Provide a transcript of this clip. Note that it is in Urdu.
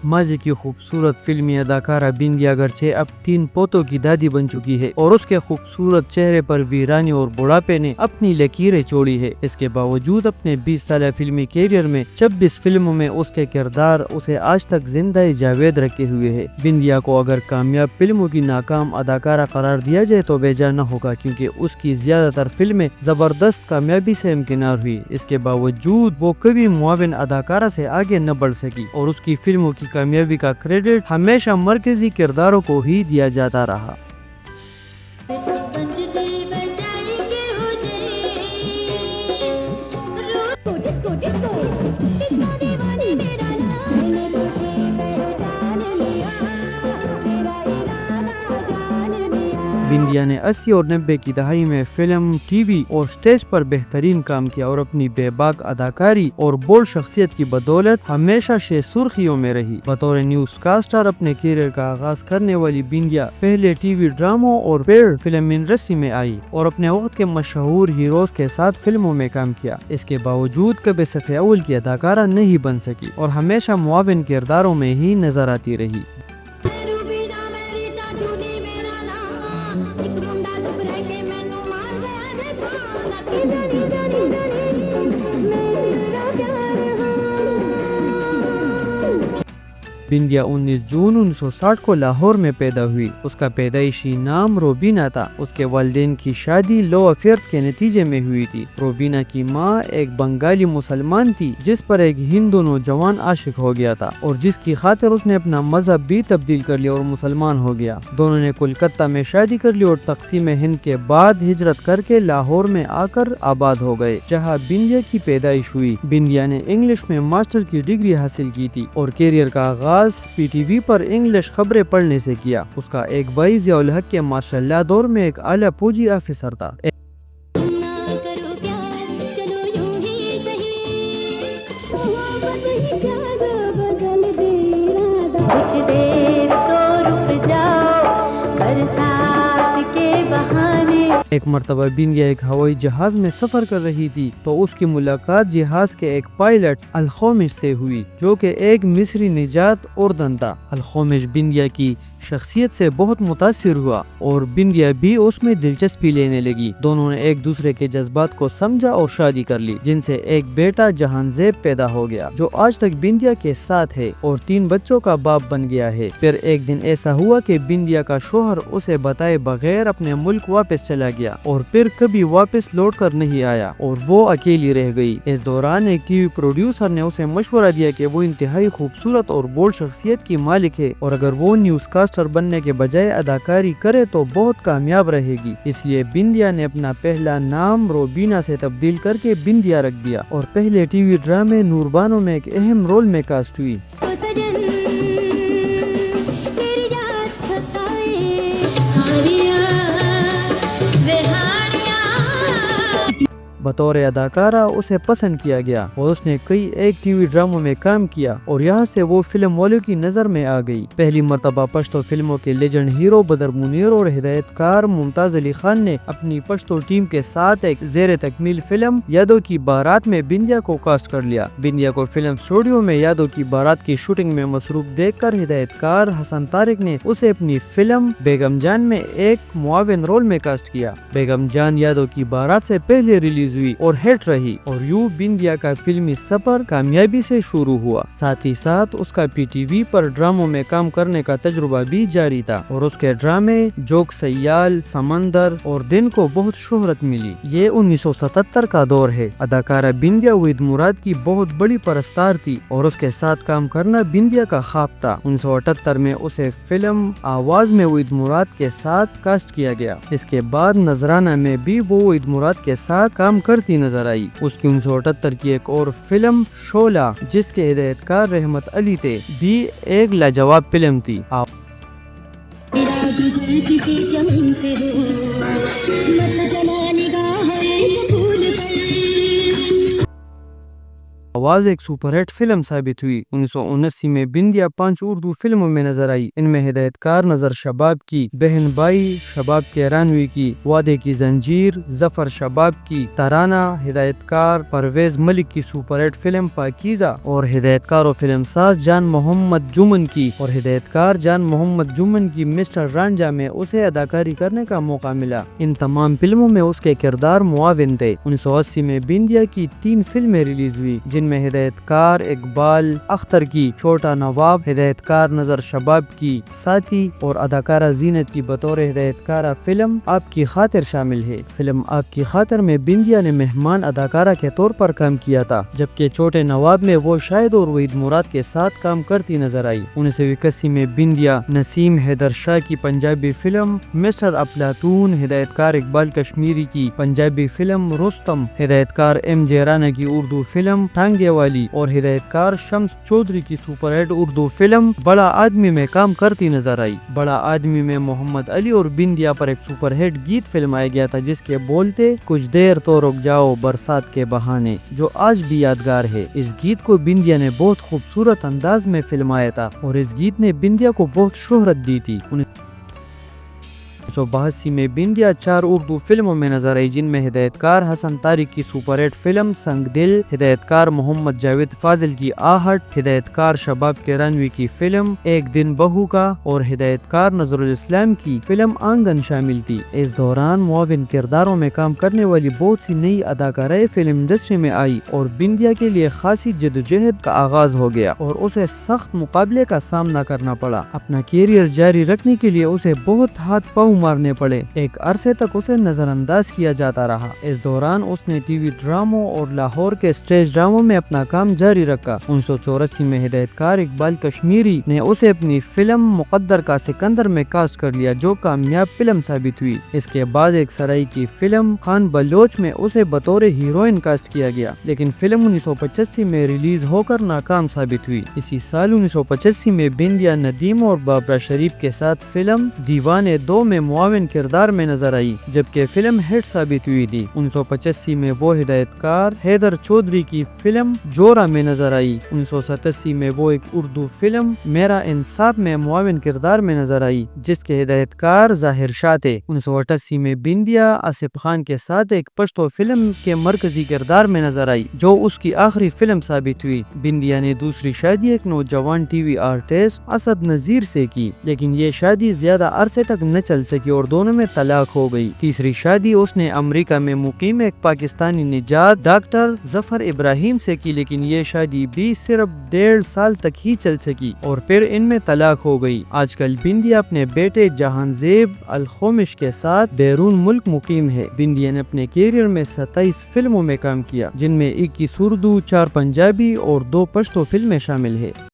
ماضی کی خوبصورت فلمی اداکارہ بندیا اگرچہ اب 3 پوتوں کی دادی بن چکی ہے اور اس کے خوبصورت چہرے پر ویرانی اور بڑھاپے نے اپنی لکیریں چھوڑی ہے، اس کے باوجود اپنے 20 سالہ فلمی کیریئر میں 26 فلموں میں اس کے کردار اسے آج تک زندہ جاوید رکھے ہوئے ہے۔ بندیا کو اگر کامیاب فلموں کی ناکام اداکارہ قرار دیا جائے تو بیجا نہ ہوگا، کیونکہ اس کی زیادہ تر فلمیں زبردست کامیابی سے امکنار ہوئی۔ اس کے باوجود وہ کبھی معاون اداکارہ سے آگے نہ بڑھ سکی اور اس کی فلموں کی کامیابی کا کریڈٹ ہمیشہ مرکزی کرداروں کو ہی دیا جاتا رہا۔ بندیا نے 80 اور 90 کی دہائی میں فلم، ٹی وی اور سٹیج پر بہترین کام کیا اور اپنی بے باک اداکاری اور بولڈ شخصیت کی بدولت ہمیشہ سرخیوں میں رہی۔ بطور نیوز کاسٹر اپنے کیریئر کا آغاز کرنے والی بندیا پہلے ٹی وی ڈراموں اور پھر فلم انڈسٹری میں آئی اور اپنے وقت کے مشہور ہیروز کے ساتھ فلموں میں کام کیا۔ اس کے باوجود کبھی صف اول کی اداکارہ نہیں بن سکی اور ہمیشہ معاون کرداروں میں ہی نظر آتی رہی۔ بندیا 19 جون 1960 کو لاہور میں پیدا ہوئی۔ اس کا پیدائشی نام روبینا تھا۔ اس کے والدین کی شادی لو افیئرز کے نتیجے میں ہوئی تھی۔ روبینا کی ماں ایک بنگالی مسلمان تھی جس پر ایک ہندو نوجوان عاشق ہو گیا تھا اور جس کی خاطر اس نے اپنا مذہب بھی تبدیل کر لیا اور مسلمان ہو گیا۔ دونوں نے کولکتہ میں شادی کر لی اور تقسیم ہند کے بعد ہجرت کر کے لاہور میں آ کر آباد ہو گئے، جہاں بندیا کی پیدائش ہوئی۔ بندیا نے انگلش میں ماسٹر کی ڈگری حاصل کی تھی اور کیریئر کا آغاز پی ٹی وی پر انگلش خبریں پڑھنے سے کیا۔ اس کا ایک بھائی ضیاء الحق کے ماشاء اللہ دور میں ایک اعلیٰ پوجی آفیسر تھا۔ ایک مرتبہ بندیا ایک ہوائی جہاز میں سفر کر رہی تھی تو اس کی ملاقات جہاز کے ایک پائلٹ الخومش سے ہوئی جو کہ ایک مصری نژاد اردن تھا۔ الخومش بندیا کی شخصیت سے بہت متاثر ہوا اور بندیا بھی اس میں دلچسپی لینے لگی۔ دونوں نے ایک دوسرے کے جذبات کو سمجھا اور شادی کر لی، جن سے ایک بیٹا جہانزیب پیدا ہو گیا جو آج تک بندیا کے ساتھ ہے اور 3 بچوں کا باپ بن گیا ہے۔ پھر ایک دن ایسا ہوا کہ بندیا کا شوہر اسے بتائے بغیر اپنے ملک واپس چلا گیا اور پھر کبھی واپس لوٹ کر نہیں آیا اور وہ اکیلی رہ گئی۔ اس دوران ایک ٹی وی پروڈیوسر نے اسے مشورہ دیا کہ وہ انتہائی خوبصورت اور بولڈ شخصیت کی مالک ہے اور اگر وہ نیوز کاسٹر بننے کے بجائے اداکاری کرے تو بہت کامیاب رہے گی۔ اس لیے بندیا نے اپنا پہلا نام روبینا سے تبدیل کر کے بندیا رکھ دیا اور پہلے ٹی وی ڈرامے نوربانو میں ایک اہم رول میں کاسٹ ہوئی۔ بطور اداکارہ اسے پسند کیا گیا اور اس نے کئی ایک ٹی وی ڈراموں میں کام کیا اور یہاں سے وہ فلم والوں کی نظر میں آ گئی۔ پہلی مرتبہ پشتو فلموں کے لیجنڈ ہیرو بدر منیر اور ہدایت کار ممتاز علی خان نے اپنی پشتو ٹیم کے ساتھ ایک زیر تکمیل فلم یادوں کی بارات میں بندیا کو کاسٹ کر لیا۔ بندیا کو فلم اسٹوڈیو میں یادوں کی بارات کی شوٹنگ میں مصروف دیکھ کر ہدایت کار حسن طارق نے اسے اپنی فلم بیگم جان میں ایک معاون رول میں کاسٹ کیا۔ بیگم جان یادوں کی بارات سے پہلے ریلیز ہوئی اور ہٹ رہی اور یوں بندیا کا فلمی سفر کامیابی سے شروع ہوا۔ ساتھ ہی ساتھ اس کا پی ٹی وی پر ڈراموں میں کام کرنے کا تجربہ بھی جاری تھا اور اس کے ڈرامے جوک سیال، سمندر اور دن کو بہت شہرت ملی۔ یہ 1977 کا دور ہے۔ اداکارہ بندیا وحید مراد کی بہت بڑی پرستار تھی اور اس کے ساتھ کام کرنا بندیا کا خواب تھا۔ 1978 میں اسے فلم آواز میں وحید مراد کے ساتھ کاسٹ کیا گیا۔ اس کے بعد نذرانہ میں بھی وہ وحید مراد کے ساتھ کام کرتی نظر آئی۔ اس کی 1978 کی ایک اور فلم شعلہ، جس کے ہدایت کار رحمت علی تھے، بھی ایک لاجواب فلم تھی۔ آواز ایک سپر ہٹ فلم ثابت ہوئی۔ 1979 میں بندیا 5 اردو فلموں میں نظر آئی۔ ان میں ہدایت کار نظر شباب کی، بہن بائی شباب کیرانوی کی، وعدے کی زنجیر ظفر شباب کی، ترانہ ہدایت کار پرویز ملک کی سپر ہٹ فلم پاکیزہ اور ہدایت کار و فلم ساز جان محمد جمن کی اور ہدایت کار جان محمد جمن کی مسٹر رانجھا میں اسے اداکاری کرنے کا موقع ملا۔ ان تمام فلموں میں اس کے کردار معاون تھے۔ 1980 میں بندیا کی 3 فلمیں ریلیز ہوئی جن میں ہدایت کار اقبال اختر کی چھوٹا نواب، ہدایت کار نظر شباب کی ساتھی اور اداکارہ زینت کی بطور ہدایت کارہ فلم آپ کی خاطر شامل ہے۔ فلم آپ کی خاطر میں بندیا نے مہمان اداکارہ کے طور پر کام کیا تھا، جبکہ چھوٹے نواب میں وہ شاہد اور وحید مراد کے ساتھ کام کرتی نظر آئی۔ 1981 میں بندیا نسیم حیدر شاہ کی پنجابی فلم مسٹر افلاطون، ہدایت کار اقبال کشمیری کی پنجابی فلم رستم، ہدایت کار ایم جے رانا کی اردو فلم ٹانگے والی اور ہدایت کار شمس چودھری کی سپر ہٹ اردو فلم بڑا آدمی میں کام کرتی نظر آئی۔ بڑا آدمی میں محمد علی اور بندیا پر ایک سپر ہٹ گیت فلمایا گیا تھا جس کے بول تھے کچھ دیر تو رک جاؤ برسات کے بہانے، جو آج بھی یادگار ہے۔ اس گیت کو بندیا نے بہت خوبصورت انداز میں فلمایا تھا اور اس گیت نے بندیا کو بہت شہرت دی تھی۔ 1982 میں بندیا 4 اردو فلموں میں نظر آئی جن میں ہدایت کار حسن طارق کی سپر ہٹ فلم سنگ دل، ہدایت کار محمد جاوید فاضل کی آہٹ، ہدایت کار شباب کیرانوی کی فلم ایک دن بہو کا اور ہدایت کار نظر الاسلام کی فلم آنگن شامل تھی۔ اس دوران معاون کرداروں میں کام کرنے والی بہت سی نئی اداکارائیں فلم انڈسٹری میں آئی اور بندیا کے لیے خاصی جدوجہد کا آغاز ہو گیا اور اسے سخت مقابلے کا سامنا کرنا پڑا۔ اپنا کیریئر جاری رکھنے کے لیے اسے بہت ہاتھ پاؤں مارنے پڑے۔ ایک عرصے تک اسے نظر انداز کیا جاتا رہا۔ اس دوران اس نے ٹی وی ڈراموں اور لاہور کے سٹیج ڈراموں میں اپنا کام جاری رکھا۔ 1984 میں ہدایت کار اقبال کشمیری نے اسے اپنی فلم مقدر کا سکندر میں کاسٹ کر لیا جو کامیاب فلم ثابت ہوئی۔ اس کے بعد ایک سرائی کی فلم خان بلوچ میں اسے بطور ہیروئن کاسٹ کیا گیا، لیکن فلم 1985 میں ریلیز ہو کر ناکام ثابت ہوئی۔ اسی سال 1985 میں بندیا ندیم اور بابرا شریف کے ساتھ فلم دیوانے 2 میں معاون کردار میں نظر آئی، جبکہ فلم ہٹ ثابت ہوئی تھی۔ 1985 میں وہ ہدایت کار حیدر چودھری کی فلم جورا میں نظر آئی۔ 1987 میں وہ ایک اردو فلم میرا انصاف میں معاون کردار میں نظر آئی جس کے ہدایت کار ظاہر شاہ تھے۔ 1988 میں بندیا آصف خان کے ساتھ ایک پشتو فلم کے مرکزی کردار میں نظر آئی جو اس کی آخری فلم ثابت ہوئی۔ بندیا نے دوسری شادی ایک نوجوان T V artist Asad Nazir سے کی، لیکن یہ شادی زیادہ عرصے تک نہ چل سکی اور دونوں میں طلاق ہو گئی۔ تیسری شادی اس نے امریکہ میں مقیم ایک پاکستانی نژاد ڈاکٹر ظفر ابراہیم سے کی، لیکن یہ شادی بھی صرف 1.5 سال تک ہی چل سکی اور پھر ان میں طلاق ہو گئی۔ آج کل بندیا اپنے بیٹے جہان زیب الخومش کے ساتھ بیرون ملک مقیم ہے۔ بندیا نے اپنے کیریئر میں 27 فلموں میں کام کیا جن میں 21 اردو، 4 پنجابی اور 2 پشتو فلمیں شامل ہے۔